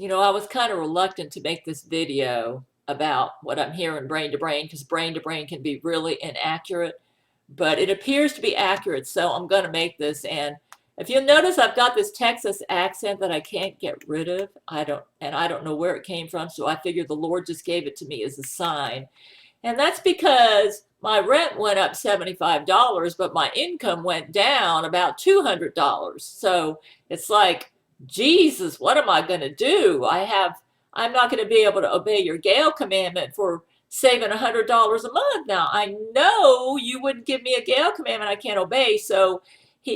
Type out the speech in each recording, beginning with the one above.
I was kind of reluctant to make this video about what I'm hearing brain to brain because brain to brain can be really inaccurate, but it appears to be accurate, so I'm going to make this. And if you'll notice, I've got this Texas accent that I can't get rid of. I don't know where it came from, so I figured the Lord just gave it to me as a sign. And that's because my rent went up $75, but my income went down about $200. So it's like, Jesus, what am I going to do? I'm not going to be able to obey your Gail commandment for saving $100 a month. Now, I know you wouldn't give me a Gail commandment I can't obey. So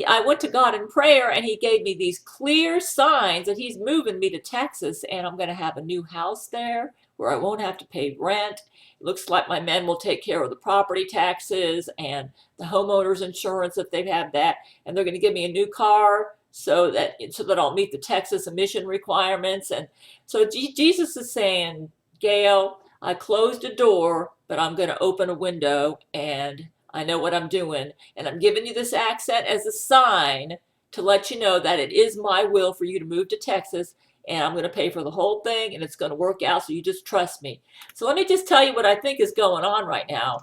I went to God in prayer and he gave me these clear signs that he's moving me to Texas and I'm going to have a new house there where I won't have to pay rent. It looks like my men will take care of the property taxes and the homeowner's insurance if they have that. And they're going to give me a new car so that I'll meet the Texas emission requirements. And so Jesus is saying, Gail, I closed a door, but I'm going to open a window and I know what I'm doing. And I'm giving you this accent as a sign to let you know that it is my will for you to move to Texas and I'm going to pay for the whole thing and it's going to work out, so you just trust me. So let me just tell you what I think is going on right now,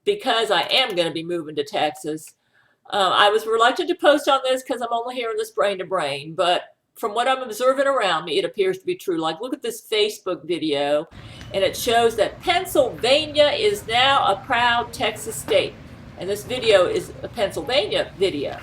because I am going to be moving to Texas. I was reluctant to post on this because I'm only hearing this brain to brain, but from what I'm observing around me, it appears to be true. Like, look at this Facebook video, and it shows that Pennsylvania is now a proud Texas state. And this video is a Pennsylvania video.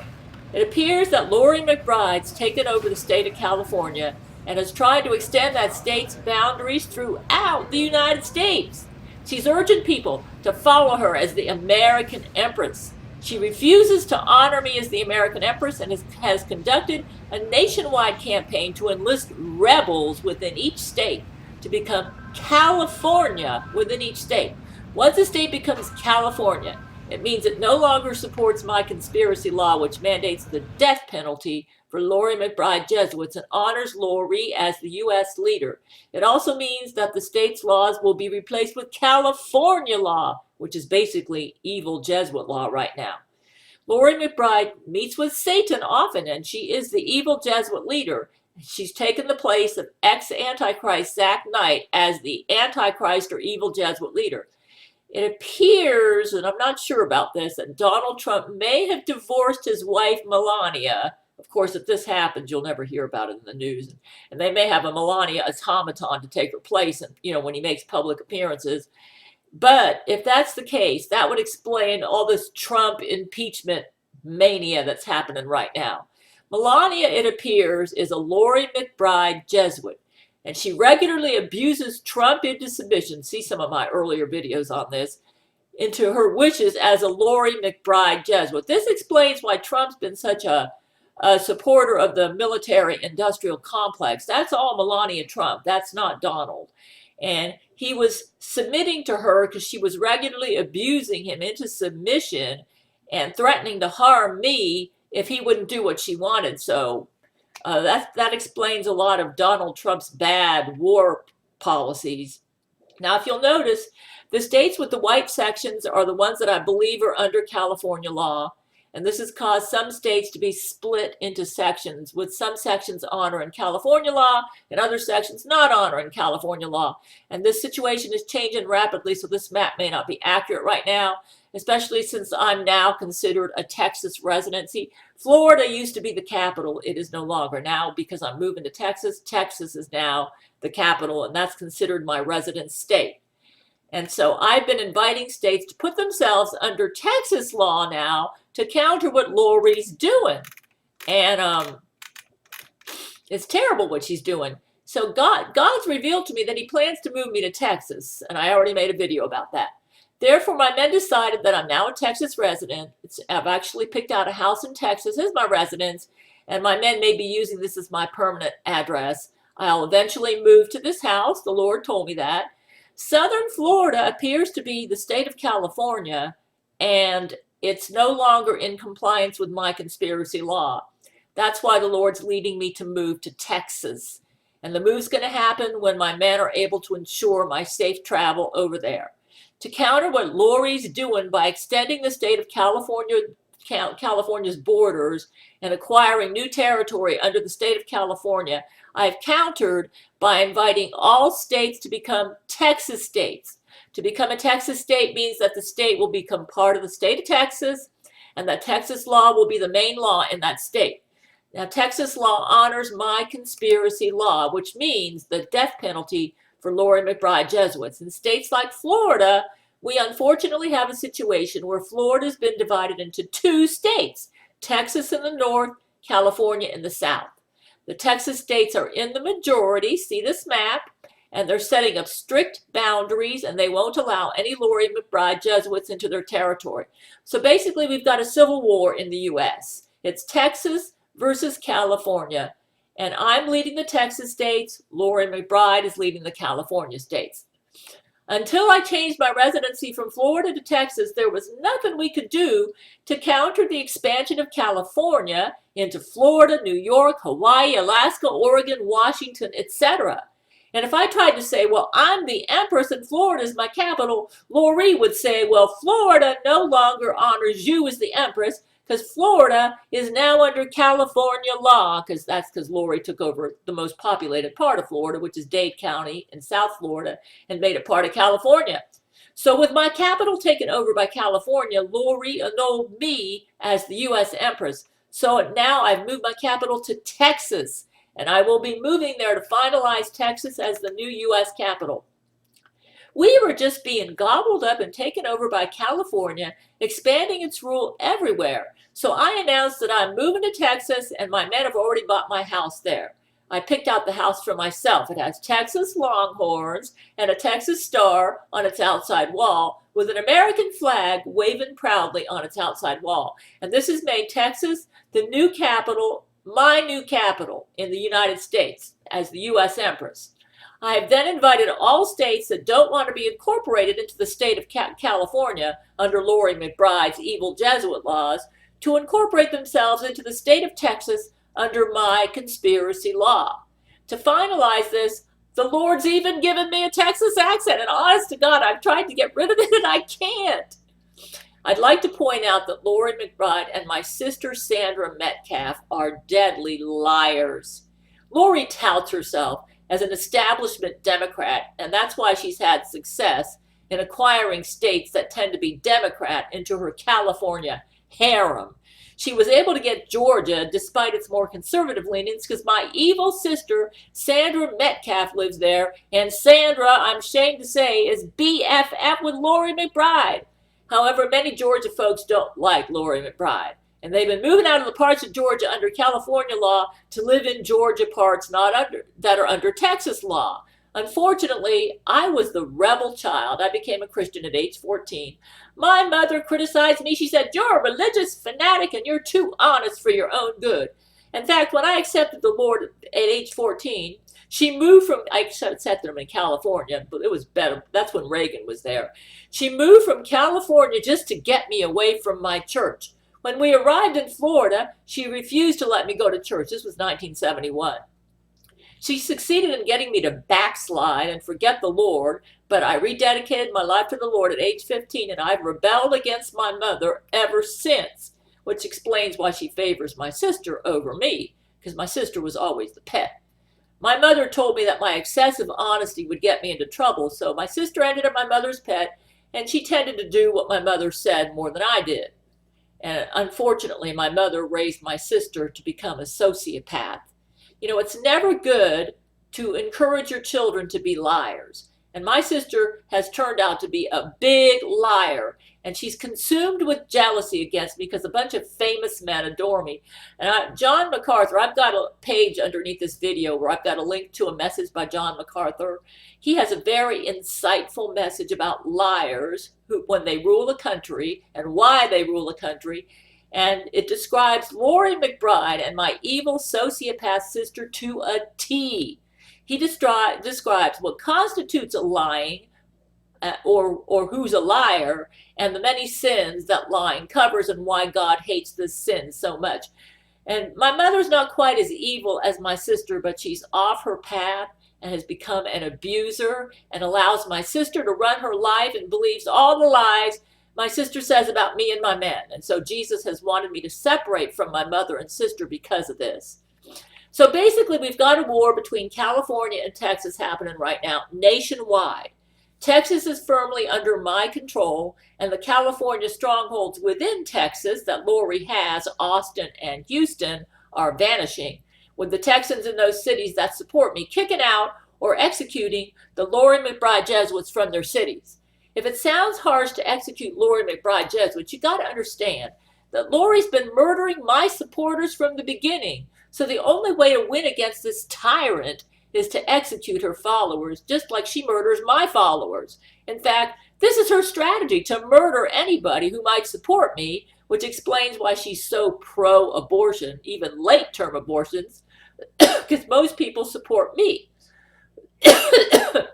It appears that Loree McBride's taken over the state of California and has tried to extend that state's boundaries throughout the United States. She's urging people to follow her as the American Empress. She refuses to honor me as the American Empress and has conducted a nationwide campaign to enlist rebels within each state to become California within each state. Once a state becomes California, it means it no longer supports my conspiracy law, which mandates the death penalty for Loree McBride Jesuits and honors Loree as the U.S. leader. It also means that the state's laws will be replaced with California law, which is basically evil Jesuit law right now. Loree McBride meets with Satan often, and she is the evil Jesuit leader. She's taken the place of ex-Antichrist Zach Knight as the Antichrist or evil Jesuit leader. It appears, and I'm not sure about this, that Donald Trump may have divorced his wife, Melania. Of course, if this happens, you'll never hear about it in the news. And they may have a Melania automaton to take her place, and when he makes public appearances. But if that's the case, that would explain all this Trump impeachment mania that's happening right now. Melania, it appears, is a Loree McBride Jesuit, and she regularly abuses Trump into submission. See some of my earlier videos on this, into her wishes as a Loree McBride Jesuit. This explains why Trump's been such a supporter of the military-industrial complex. That's all Melania Trump. That's not Donald. And he was submitting to her because she was regularly abusing him into submission and threatening to harm me if he wouldn't do what she wanted. So that explains a lot of Donald Trump's bad war policies. Now, if you'll notice, the states with the white sections are the ones that I believe are under California law. And this has caused some states to be split into sections, with some sections honoring California law and other sections not honoring California law. And this situation is changing rapidly, so this map may not be accurate right now, especially since I'm now considered a Texas residency. Florida used to be the capital. It is no longer. Now, because I'm moving to Texas, Texas is now the capital, and that's considered my residence state. And so I've been inviting states to put themselves under Texas law now to counter what Loree's doing. And it's terrible what she's doing. So God's revealed to me that he plans to move me to Texas, and I already made a video about that. Therefore, my men decided that I'm now a Texas resident. I've actually picked out a house in Texas as my residence, and my men may be using this as my permanent address. I'll eventually move to this house. The Lord told me that. Southern Florida appears to be the state of California, and it's no longer in compliance with my conspiracy law. That's why the Lord's leading me to move to Texas. And the move's going to happen when my men are able to ensure my safe travel over there. To counter what Loree's doing by extending the state of California California's borders and acquiring new territory under the state of California, I've countered by inviting all states to become Texas states. To become a Texas state means that the state will become part of the state of Texas, and that Texas law will be the main law in that state. Now, Texas law honors my conspiracy law, which means the death penalty for Loree McBride Jesuits. In states like Florida, we unfortunately have a situation where Florida has been divided into two states, Texas in the north, California in the south. The Texas states are in the majority, see this map, and they're setting up strict boundaries, and they won't allow any Loree McBride Jesuits into their territory. So basically, we've got a civil war in the U.S. It's Texas versus California, and I'm leading the Texas states. Loree McBride is leading the California states. Until I changed my residency from Florida to Texas, there was nothing we could do to counter the expansion of California into Florida, New York, Hawaii, Alaska, Oregon, Washington, etc. And if I tried to say, well, I'm the Empress and Florida is my capital, Loree would say, well, Florida no longer honors you as the Empress because Florida is now under California law, because Loree took over the most populated part of Florida, which is Dade County in South Florida, and made it part of California. So with my capital taken over by California, Loree annulled me as the U.S. Empress. So now I've moved my capital to Texas, and I will be moving there to finalize Texas as the new U.S. capital. We were just being gobbled up and taken over by California, expanding its rule everywhere. So I announced that I'm moving to Texas, and my men have already bought my house there. I picked out the house for myself. It has Texas Longhorns and a Texas star on its outside wall with an American flag waving proudly on its outside wall. And this has made Texas the new capital, my new capital in the United States as the U.S. Empress. I have then invited all states that don't want to be incorporated into the state of California under Loree McBride's evil Jesuit laws to incorporate themselves into the state of Texas under my conspiracy law. To finalize this, the Lord's even given me a Texas accent, and honest to God, I've tried to get rid of it and I can't. I'd like to point out that Loree McBride and my sister Sandra Metcalf are deadly liars. Loree touts herself as an establishment Democrat, and that's why she's had success in acquiring states that tend to be Democrat into her California harem. She was able to get Georgia despite its more conservative leanings because my evil sister Sandra Metcalf lives there, and Sandra, I'm ashamed to say, is BFF with Loree McBride. However, many Georgia folks don't like Loree McBride, and they've been moving out of the parts of Georgia under California law to live in Georgia parts that are under Texas law. Unfortunately, I was the rebel child. I became a Christian at age 14. My mother criticized me. She said, "You're a religious fanatic and you're too honest for your own good." In fact, when I accepted the Lord at age 14, she moved from, I accepted him in California, but it was better. That's when Reagan was there. She moved from California just to get me away from my church. When we arrived in Florida, she refused to let me go to church. This was 1971. She succeeded in getting me to backslide and forget the Lord, but I rededicated my life to the Lord at age 15, and I've rebelled against my mother ever since, which explains why she favors my sister over me, because my sister was always the pet. My mother told me that my excessive honesty would get me into trouble, so my sister ended up my mother's pet, and she tended to do what my mother said more than I did. And unfortunately, my mother raised my sister to become a sociopath. You know, it's never good to encourage your children to be liars. And my sister has turned out to be a big liar. And she's consumed with jealousy against me because a bunch of famous men adore me. And John MacArthur, I've got a page underneath this video where I've got a link to a message by John MacArthur. He has a very insightful message about liars when they rule a country and why they rule a country. And it describes Loree McBride and my evil sociopath sister to a T. He describes what constitutes a lying or who's a liar and the many sins that lying covers and why God hates this sin so much. And my mother's not quite as evil as my sister, but she's off her path and has become an abuser and allows my sister to run her life and believes all the lies my sister says about me and my men. And so Jesus has wanted me to separate from my mother and sister because of this. So basically, we've got a war between California and Texas happening right now nationwide. Texas is firmly under my control, and the California strongholds within Texas that Loree has, Austin and Houston, are vanishing, with the Texans in those cities that support me kicking out or executing the Loree McBride Jesuits from their cities. If it sounds harsh to execute Loree McBride Jesuits, you got to understand that Loree's been murdering my supporters from the beginning. So the only way to win against this tyrant is to execute her followers, just like she murders my followers. In fact, this is her strategy, to murder anybody who might support me, which explains why she's so pro-abortion, even late-term abortions, because most people support me.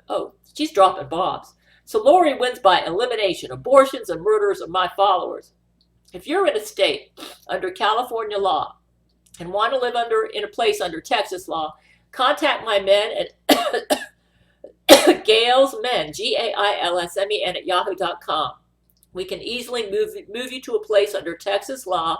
Oh, she's dropping bombs. So Loree wins by elimination, abortions and murders of my followers. If you're in a state under California law and want to live in a place under Texas law, contact my men at gailsmen, GAILSMEN at yahoo.com. We can easily move you to a place under Texas law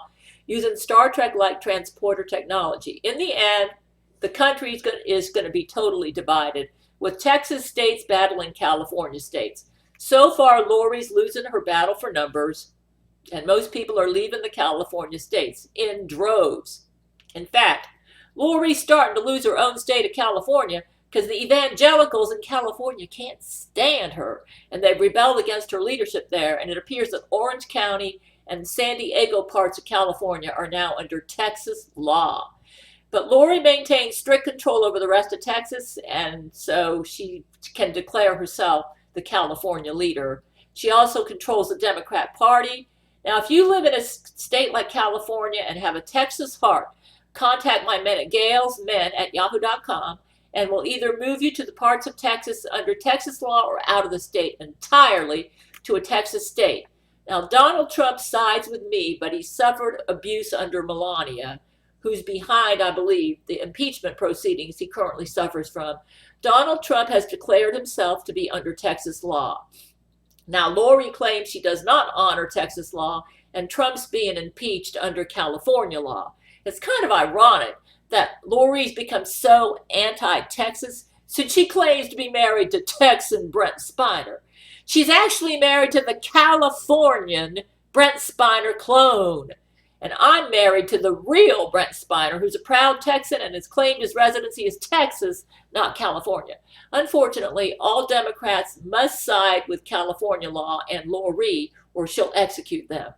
using Star Trek-like transporter technology. In the end, the country is going to be totally divided, with Texas states battling California states. So far, Loree's losing her battle for numbers, and most people are leaving the California states in droves. In fact, Loree's starting to lose her own state of California because the evangelicals in California can't stand her, and they've rebelled against her leadership there, and it appears that Orange County and San Diego parts of California are now under Texas law. But Loree maintains strict control over the rest of Texas, and so she can declare herself the California leader. She also controls the Democrat Party. Now, if you live in a state like California and have a Texas heart, contact my men at gailsmen at yahoo.com, and we'll either move you to the parts of Texas under Texas law or out of the state entirely to a Texas state. Now, Donald Trump sides with me, but he suffered abuse under Melania, who's behind, I believe, the impeachment proceedings he currently suffers from. Donald Trump has declared himself to be under Texas law. Now, Loree claims she does not honor Texas law, and Trump's being impeached under California law. It's kind of ironic that Loree's become so anti-Texas since she claims to be married to Texan Brent Spiner. She's actually married to the Californian Brent Spiner clone. And I'm married to the real Brent Spiner, who's a proud Texan and has claimed his residency is Texas, not California. Unfortunately, all Democrats must side with California law and Loree, or she'll execute them.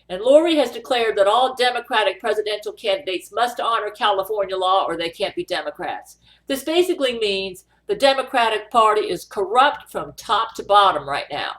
And Loree has declared that all Democratic presidential candidates must honor California law or they can't be Democrats. This basically means the Democratic Party is corrupt from top to bottom right now.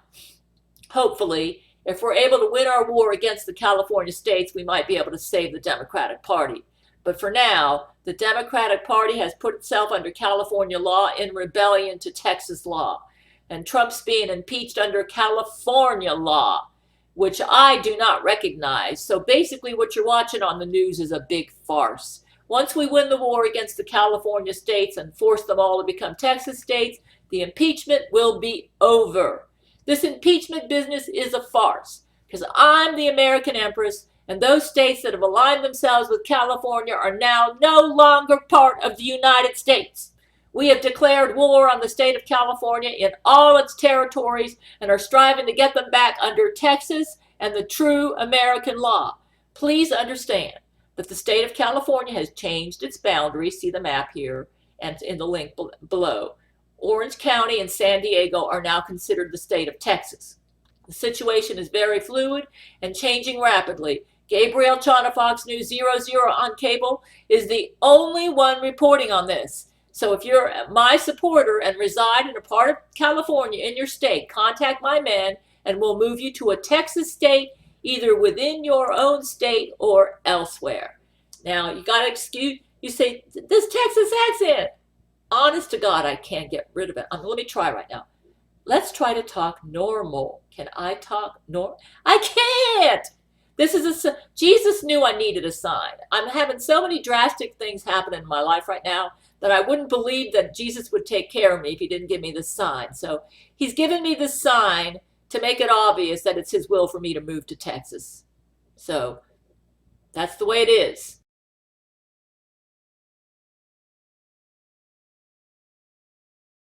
Hopefully, if we're able to win our war against the California states, we might be able to save the Democratic Party. But for now, the Democratic Party has put itself under California law in rebellion to Texas law. And Trump's being impeached under California law, which I do not recognize. So basically what you're watching on the news is a big farce. Once we win the war against the California states and force them all to become Texas states, the impeachment will be over. This impeachment business is a farce because I'm the American Empress, and those states that have aligned themselves with California are now no longer part of the United States. We have declared war on the state of California in all its territories and are striving to get them back under Texas and the true American law. Please understand that the state of California has changed its boundaries. See the map here and in the link below. Orange County and San Diego are now considered the state of Texas. The situation is very fluid and changing rapidly. Gabriel Chord of Fox News 00 on cable is the only one reporting on this. So if you're my supporter and reside in a part of California in your state, contact my men and we'll move you to a Texas state, either within your own state or elsewhere. Now, you got to excuse, you say, this Texas accent. Honest to God, I can't get rid of it. Let me try right now. Let's try to talk normal. Can I talk normal? I can't. This is Jesus knew I needed a sign. I'm having so many drastic things happen in my life right now that I wouldn't believe that Jesus would take care of me if he didn't give me this sign. So he's given me this sign to make it obvious that it's his will for me to move to Texas. So that's the way it is.